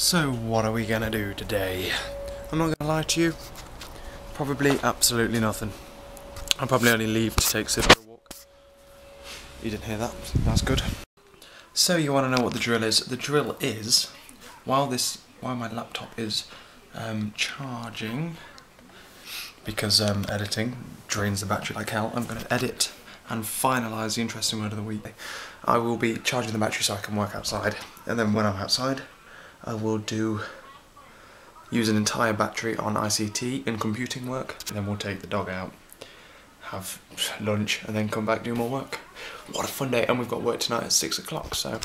So what are we gonna do today? I'm not gonna lie to you, probably absolutely nothing. I'll probably only leave to take Sid for a walk. You didn't hear that? That's good. So you want to know what the drill is? The drill is, while my laptop is charging, because editing drains the battery like hell, I'm gonna edit and finalise the interesting word of the week. I will be charging the battery so I can work outside, and then when I'm outside I will use an entire battery on ICT and computing work, and then we'll take the dog out, have lunch, and then come back do more work. What a fun day, and we've got work tonight at 6 o'clock, so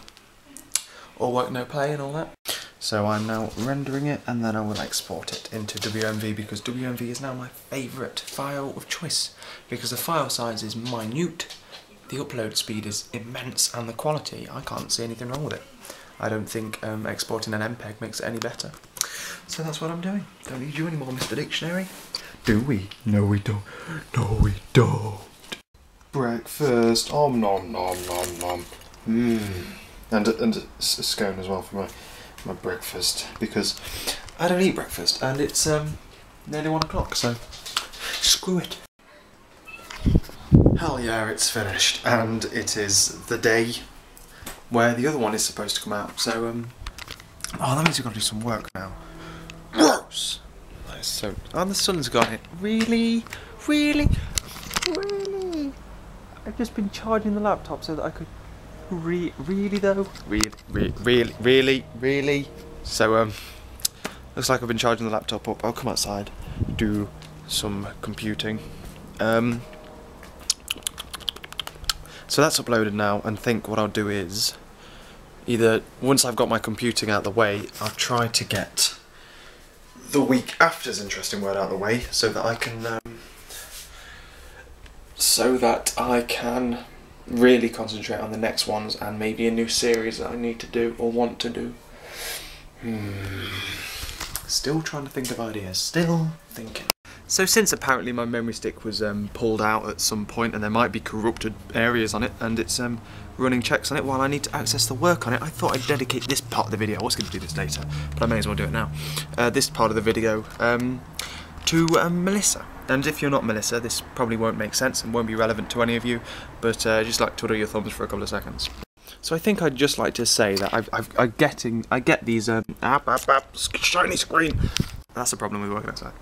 all work no play and all that. So I'm now rendering it, and then I will export it into WMV, because WMV is now my favourite file of choice, because the file size is minute, the upload speed is immense, and the quality, I can't see anything wrong with it. I don't think exporting an MPEG makes it any better. So that's what I'm doing. Don't need you anymore, Mr. Dictionary. Do we? No we don't. No we don't. Breakfast. Om nom nom nom nom. And a scone as well for my breakfast, because I don't eat breakfast and it's nearly 1 o'clock, so screw it. Hell yeah, it's finished, and it is the day where the other one is supposed to come out, so oh, that means we've got to do some work now. Gross. Nice. So, oh, the sun's got it. Really? Really? Really? I've just been charging the laptop so that I could really though? Really? So, looks like I've been charging the laptop up. I'll come outside, do some computing. So that's uploaded now, and think what I'll do is, either once I've got my computing out of the way, I'll try to get the week after's interesting word out of the way, so that I can really concentrate on the next ones, and maybe a new series that I need to do or want to do. Still trying to think of ideas. Still thinking. So since apparently my memory stick was pulled out at some point, and there might be corrupted areas on it, and it's running checks on it while I need to access the work on it, I thought I'd dedicate this part of the video, I was going to do this later, but I may as well do it now, this part of the video to Melissa. And if you're not Melissa, this probably won't make sense and won't be relevant to any of you, but just like twiddle your thumbs for a couple of seconds. So I think I'd just like to say that I get these shiny screen. That's the problem with working outside.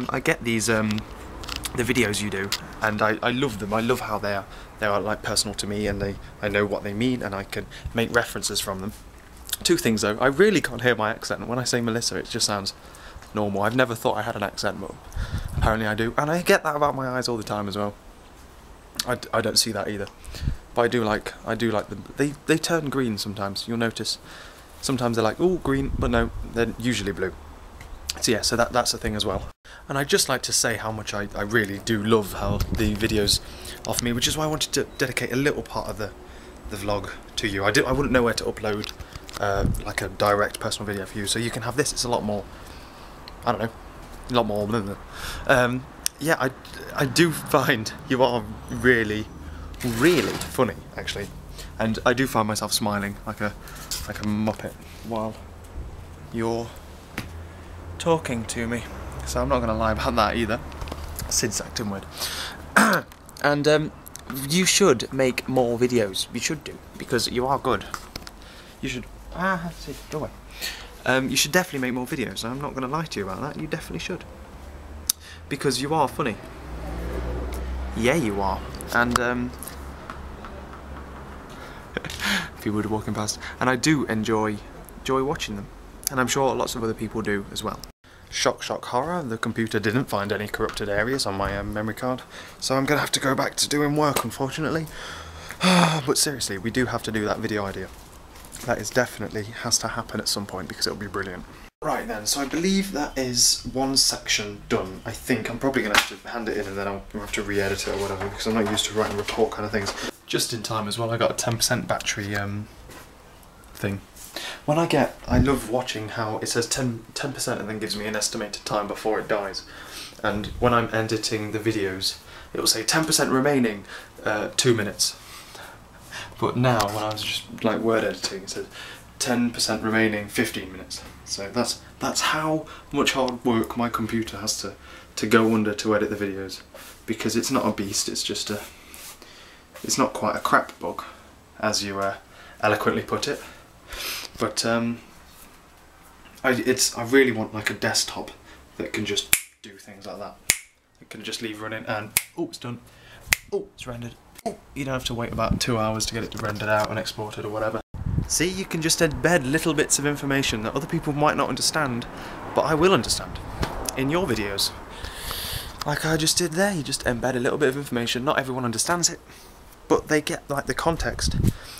I get these the videos you do, and I love them. I love how they are like personal to me, and I know what they mean, and I can make references from them. Two things though, I really can't hear my accent. When I say Melissa, it just sounds normal. I've never thought I had an accent, but apparently I do, and I get that about my eyes all the time as well. I don't see that either, but I do like them. They turn green sometimes. You'll notice. Sometimes they're like, oh, green, but no, they're usually blue. So yeah, so that's a thing as well. And I'd just like to say how much I really do love how the videos offer me, which is why I wanted to dedicate a little part of the vlog to you. I wouldn't know where to upload like a direct personal video for you, so you can have this. It's a lot more, I don't know, a lot more than that. Yeah, I do find you are really funny, actually, and I do find myself smiling like a muppet while you're talking to me, so I'm not going to lie about that either. Sid's acting weird. And you should make more videos. You should do, because you are good. You should. Sid, go away. You should definitely make more videos. I'm not going to lie to you about that. You definitely should, because you are funny. Yeah, you are. And people are walking past, and I do enjoy watching them, and I'm sure lots of other people do as well. Shock, shock, horror, the computer didn't find any corrupted areas on my memory card, so I'm going to have to go back to doing work, unfortunately. But seriously, we do have to do that video idea. That is definitely has to happen at some point, because it'll be brilliant. Right then, so I believe that is one section done. I think I'm probably going to have to hand it in, and then I'll have to re-edit it or whatever, because I'm not used to writing report kind of things. Just in time as well, I got a 10% battery thing. I love watching how it says 10% and then gives me an estimated time before it dies. And when I'm editing the videos, it will say 10% remaining, 2 minutes. But now, when I was just like word editing, it said 10% remaining, 15 minutes. So that's how much hard work my computer has to go under to edit the videos, because it's not a beast, it's just it's not quite a crap bug, as you eloquently put it. But I really want like a desktop that can just do things like that. It can just leave running and oh, it's done. Oh, it's rendered. Oh, you don't have to wait about 2 hours to get it rendered out and exported or whatever. See, you can just embed little bits of information that other people might not understand, but I will understand in your videos. Like I just did there, you just embed a little bit of information. Not everyone understands it, but they get like the context,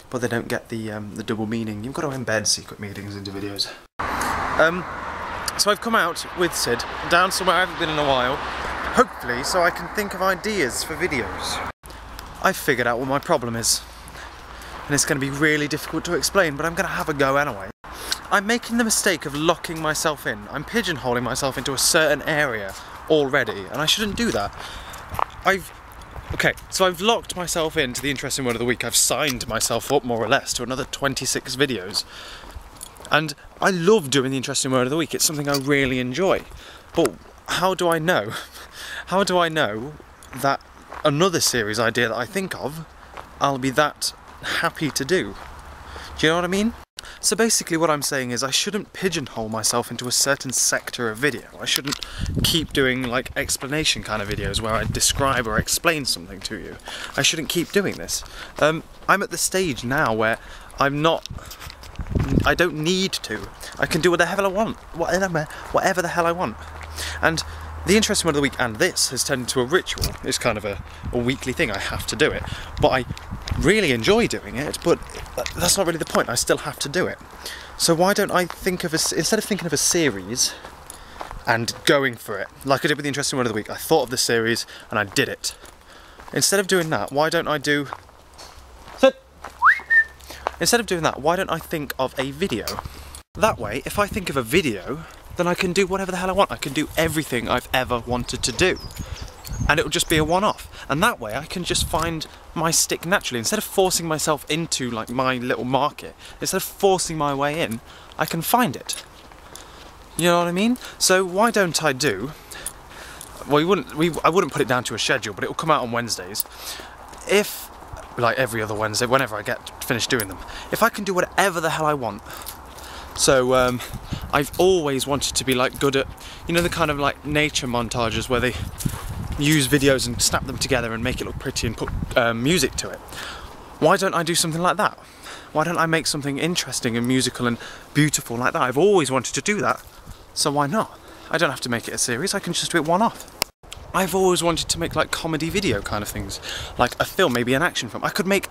but they don't get the double meaning. You've got to embed secret meanings into videos. So I've come out with Sid, down somewhere I haven't been in a while, hopefully so I can think of ideas for videos. I've figured out what my problem is, and it's going to be really difficult to explain, but I'm going to have a go anyway. I'm making the mistake of locking myself in. I'm pigeonholing myself into a certain area already, and I shouldn't do that. Okay, so I've locked myself into the interesting word of the week. I've signed myself up more or less to another 26 videos. And I love doing the interesting word of the week. It's something I really enjoy. But how do I know? How do I know that another series idea that I think of, I'll be that happy to do? Do you know what I mean? So basically what I'm saying is I shouldn't pigeonhole myself into a certain sector of video. I shouldn't keep doing like explanation kind of videos where I describe or explain something to you. I shouldn't keep doing this. I'm at the stage now where I don't need to. I can do what the hell I want. Whatever the hell I want. And the interesting word of the week and this has turned into a ritual. It's kind of a weekly thing. I have to do it. But I really enjoy doing it, but that's not really the point. I still have to do it. So why don't I think of instead of thinking of a series and going for it, like I did with the interesting word of the week, I thought of the series and I did it. Instead of doing that, why don't I do... Instead of doing that, why don't I think of a video? That way, if I think of a video, then I can do whatever the hell I want. I can do everything I've ever wanted to do. And it'll just be a one-off. And that way I can just find my stick naturally. Instead of forcing myself into like my little market, instead of forcing my way in, I can find it. You know what I mean? So why don't I do... Well, I wouldn't put it down to a schedule, but it will come out on Wednesdays. If, like every other Wednesday, whenever I get finished doing them, if I can do whatever the hell I want. So I've always wanted to be like good at, you know, the kind of like nature montages where they use videos and snap them together and make it look pretty and put music to it. Why don't I do something like that? Why don't I make something interesting and musical and beautiful like that? I've always wanted to do that, so why not? I don't have to make it a series, I can just do it one-off. I've always wanted to make like comedy video kind of things, like a film, maybe an action film. I could make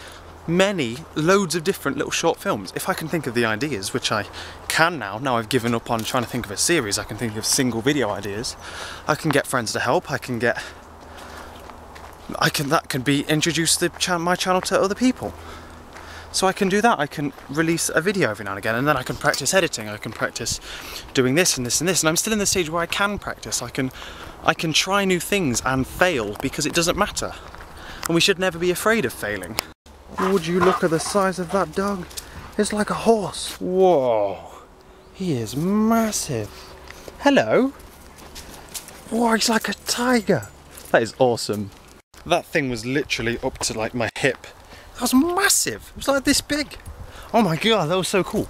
loads of different little short films if I can think of the ideas, which I can now I've given up on trying to think of a series. I can think of single video ideas. I can get friends to help. That can be introduce my channel to other people. So I can do that. I can release a video every now and again, and then I can practice editing. I can practice doing this and this and this, and I'm still in the stage where I can practice. I can try new things and fail because it doesn't matter, and we should never be afraid of failing. Would you look at the size of that dog? It's like a horse. Whoa, he is massive. Hello. Whoa, he's like a tiger. That is awesome. That thing was literally up to like my hip. That was massive. It was like this big. Oh my god, that was so cool.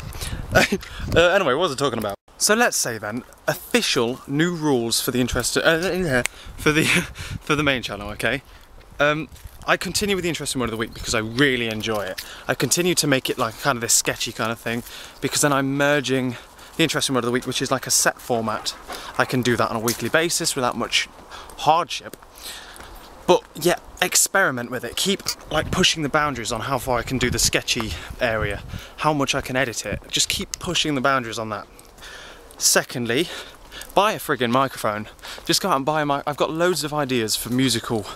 Anyway, what was I talking about? So let's say then, official new rules for the for the main channel, okay? I continue with the interesting word of the week because I really enjoy it. I continue to make it like kind of this sketchy kind of thing because then I'm merging the interesting word of the week, which is like a set format. I can do that on a weekly basis without much hardship. But yeah, experiment with it. Keep like pushing the boundaries on how far I can do the sketchy area, how much I can edit it. Just keep pushing the boundaries on that. Secondly, buy a friggin' microphone. Just go out and buy a I've got loads of ideas for musical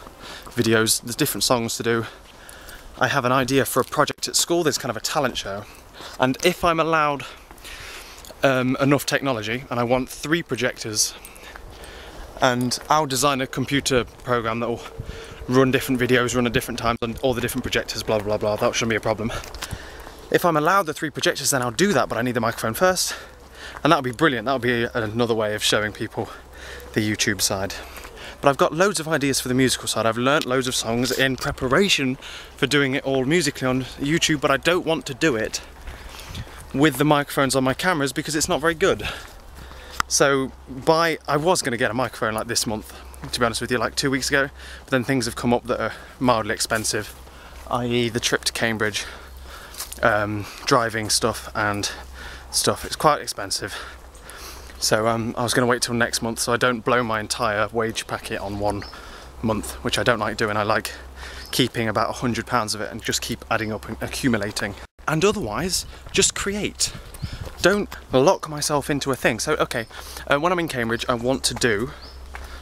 videos. There's different songs to do. I have an idea for a project at school. There's kind of a talent show. And if I'm allowed enough technology, and I want 3 projectors, and I'll design a computer program that will run different videos, run at different times on all the different projectors, blah blah blah. That shouldn't be a problem. If I'm allowed the 3 projectors, then I'll do that, but I need the microphone first. And that would be brilliant. That would be another way of showing people the YouTube side. But I've got loads of ideas for the musical side. I've learnt loads of songs in preparation for doing it all musically on YouTube, but I don't want to do it with the microphones on my cameras because it's not very good. So I was going to get a microphone like this month, to be honest with you, like 2 weeks ago, but then things have come up that are mildly expensive, i.e. the trip to Cambridge, driving stuff and stuff. It's quite expensive. So I was going to wait till next month so I don't blow my entire wage packet on 1 month, which I don't like doing. I like keeping about £100 of it and just keep adding up and accumulating. And otherwise, just create. Don't lock myself into a thing. So, okay, when I'm in Cambridge, I want to do,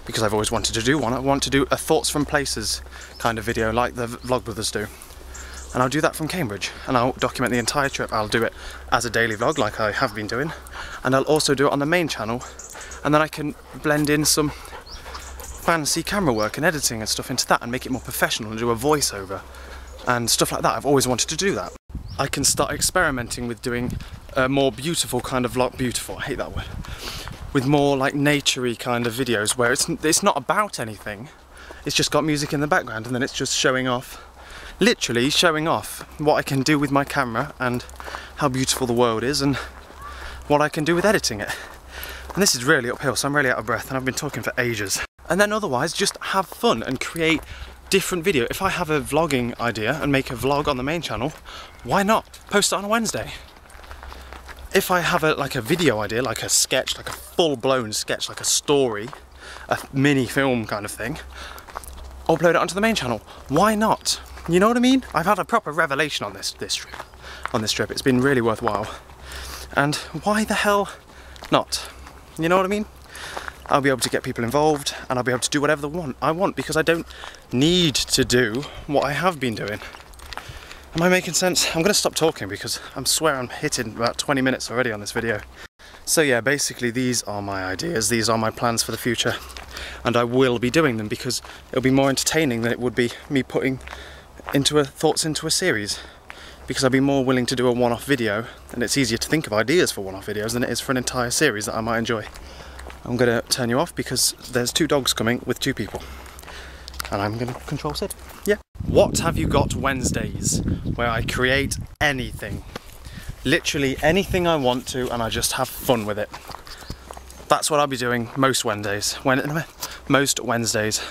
because I've always wanted to do one, I want to do a thoughts from places kind of video like the Vlogbrothers do. And I'll do that from Cambridge, and I'll document the entire trip. I'll do it as a daily vlog like I have been doing, and I'll also do it on the main channel, and then I can blend in some fancy camera work and editing and stuff into that and make it more professional and do a voiceover and stuff like that. I've always wanted to do that. I can start experimenting with doing a more beautiful kind of vlog, beautiful, I hate that word, with more like naturey kind of videos where it's not about anything, it's just got music in the background and then it's just showing off, literally showing off what I can do with my camera and how beautiful the world is and what I can do with editing it. And this is really uphill, so I'm really out of breath and I've been talking for ages. And then otherwise just have fun and create different video. If I have a vlogging idea and make a vlog on the main channel, why not post it on a Wednesday? If I have like a video idea, like a sketch, like a full-blown sketch, like a story, a mini film kind of thing, upload it onto the main channel. Why not? You know what I mean? I've had a proper revelation on this trip. It's been really worthwhile. And why the hell not? You know what I mean? I'll be able to get people involved and I'll be able to do whatever I want because I don't need to do what I have been doing. Am I making sense? I'm going to stop talking because I swear I'm hitting about 20 minutes already on this video. So yeah, basically these are my ideas, these are my plans for the future, and I will be doing them because it'll be more entertaining than it would be me putting thoughts into a series, because I'd be more willing to do a one-off video, and it's easier to think of ideas for one-off videos than it is for an entire series that I might enjoy. I'm going to turn you off because there's 2 dogs coming with 2 people. And I'm going to control Sid. Yeah. What have you got Wednesdays? Where I create anything. Literally anything I want to and I just have fun with it. That's what I'll be doing most Wednesdays. Most Wednesdays.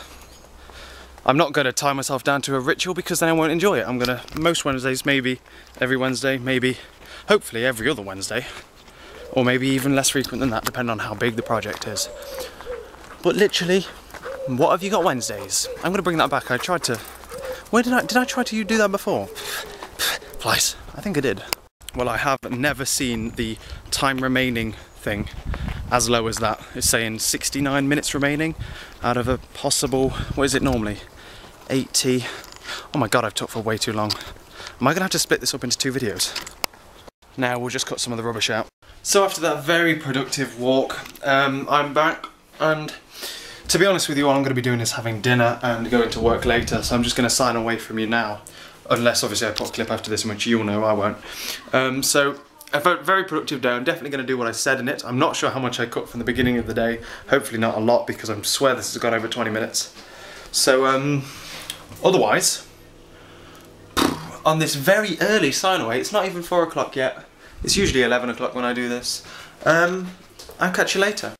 I'm not going to tie myself down to a ritual because then I won't enjoy it. I'm going to, most Wednesdays, maybe every Wednesday, maybe, hopefully every other Wednesday. Or maybe even less frequent than that, depending on how big the project is. But literally, what have you got Wednesdays? I'm going to bring that back. I tried to... did I try to do that before? Twice. I think I did. Well, I have never seen the time remaining thing as low as that. It's saying 69 minutes remaining out of a possible... what is it normally? 80... Oh my god, I've talked for way too long. Am I going to have to split this up into 2 videos? Now we'll just cut some of the rubbish out. So after that very productive walk, I'm back, and to be honest with you, all I'm going to be doing is having dinner and going to work later, so I'm just going to sign away from you now. Unless obviously I put a clip after this in which you'll know I won't. So a very productive day. I'm definitely going to do what I said in it. I'm not sure how much I cut from the beginning of the day. Hopefully not a lot because I swear this has gone over 20 minutes. So otherwise, on this very early sign away, it's not even 4 o'clock yet. It's usually 11 o'clock when I do this. I'll catch you later.